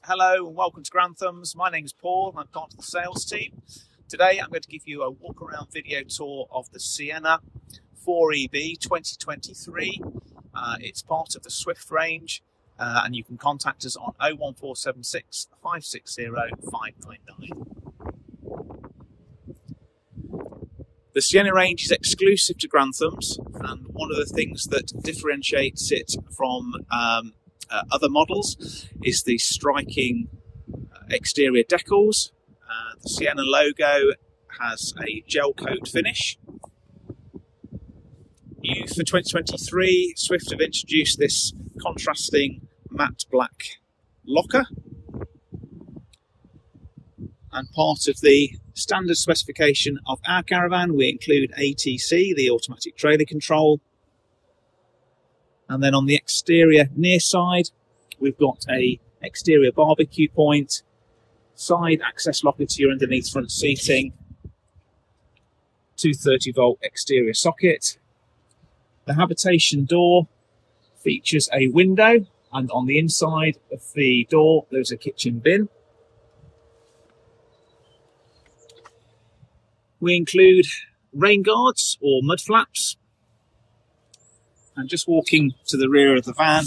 Hello and welcome to Granthams. My name's Paul. I'm part of the sales team. Today I'm going to give you a walk around video tour of the Siena 4EB 2023. It's part of the Swift range and you can contact us on 01476 560 599. The Siena range is exclusive to Granthams, and one of the things that differentiates it from other models is the striking exterior decals. The Siena logo has a gel coat finish. New for 2023, Swift have introduced this contrasting matte black locker, and part of the standard specification of our Caravan we include ATC, the automatic trailer control. And then on the exterior near side, we've got a exterior barbecue point, side access locker to your underneath front seating, 230-volt exterior socket. The habitation door features a window, and on the inside of the door there's a kitchen bin. We include rain guards or mud flaps. And just walking to the rear of the van,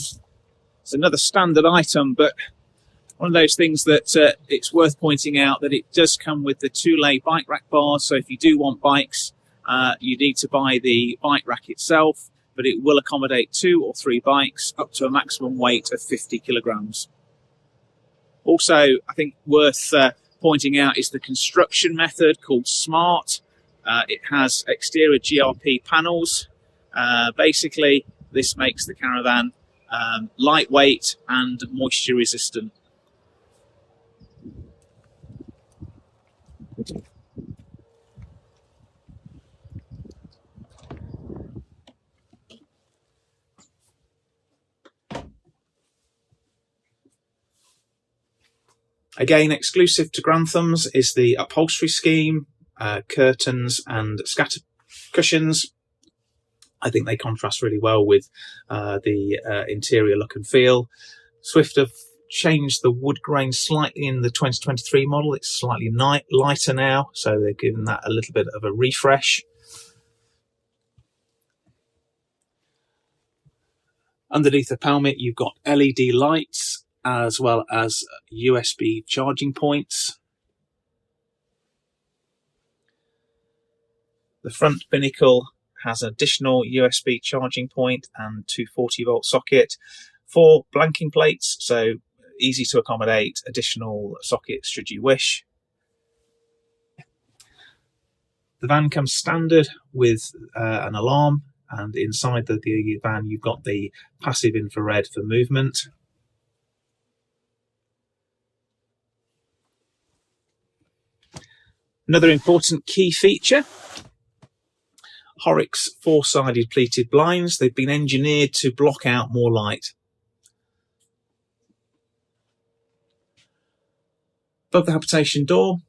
it's another standard item, but one of those things that it's worth pointing out that it does come with the 2-lay bike rack bars. So if you do want bikes, you need to buy the bike rack itself, but it will accommodate 2 or 3 bikes up to a maximum weight of 50 kilograms. Also, I think worth pointing out is the construction method called Smart. It has exterior GRP panels. Basically, this makes the Caravan lightweight and moisture resistant. Again, exclusive to Granthams is the upholstery scheme, curtains and scatter cushions. I think they contrast really well with the interior look and feel. Swift have changed the wood grain slightly in the 2023 model. It's slightly lighter now, so they've given that a little bit of a refresh. Underneath the helmet, you've got LED lights as well as USB charging points. The front binnacle has an additional USB charging point and 240-volt socket, 4 blanking plates, so easy to accommodate additional sockets should you wish. The van comes standard with an alarm, and inside the van you've got the passive infrared for movement. Another important key feature, Horrocks 4-sided pleated blinds. They've been engineered to block out more light. Above the habitation door,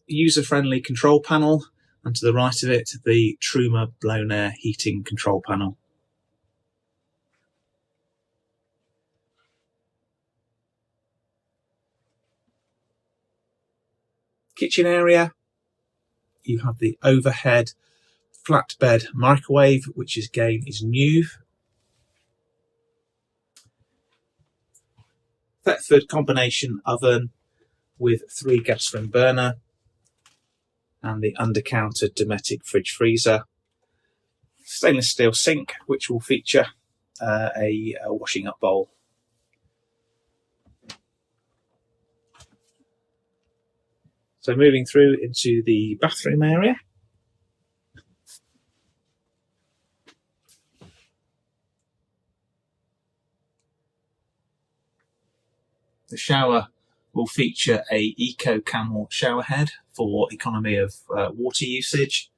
user-friendly control panel, and to the right of it, the Truma blown air heating control panel. Kitchen area, you have the overhead flatbed microwave, which again is new. Thetford combination oven with 3 gas ring burner and the under-counter Dometic fridge freezer. Stainless steel sink, which will feature a washing up bowl. So moving through into the bathroom area. The shower will feature a Eco Camel shower head for economy of water usage.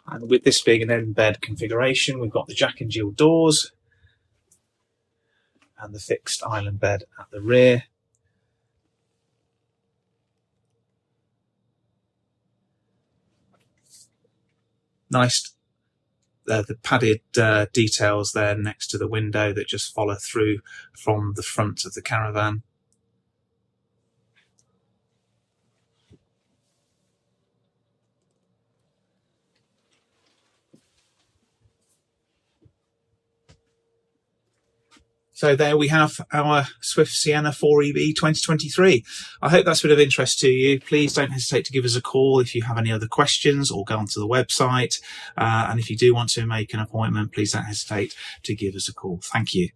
And with this being an end bed configuration, we've got the Jack and Jill doors and the fixed island bed at the rear. Nice, the padded details there next to the window that just follow through from the front of the Caravan. So there we have our Swift Siena 4EB 2023. I hope that's been of interest to you. Please don't hesitate to give us a call if you have any other questions, or go onto the website. And if you do want to make an appointment, please don't hesitate to give us a call. Thank you.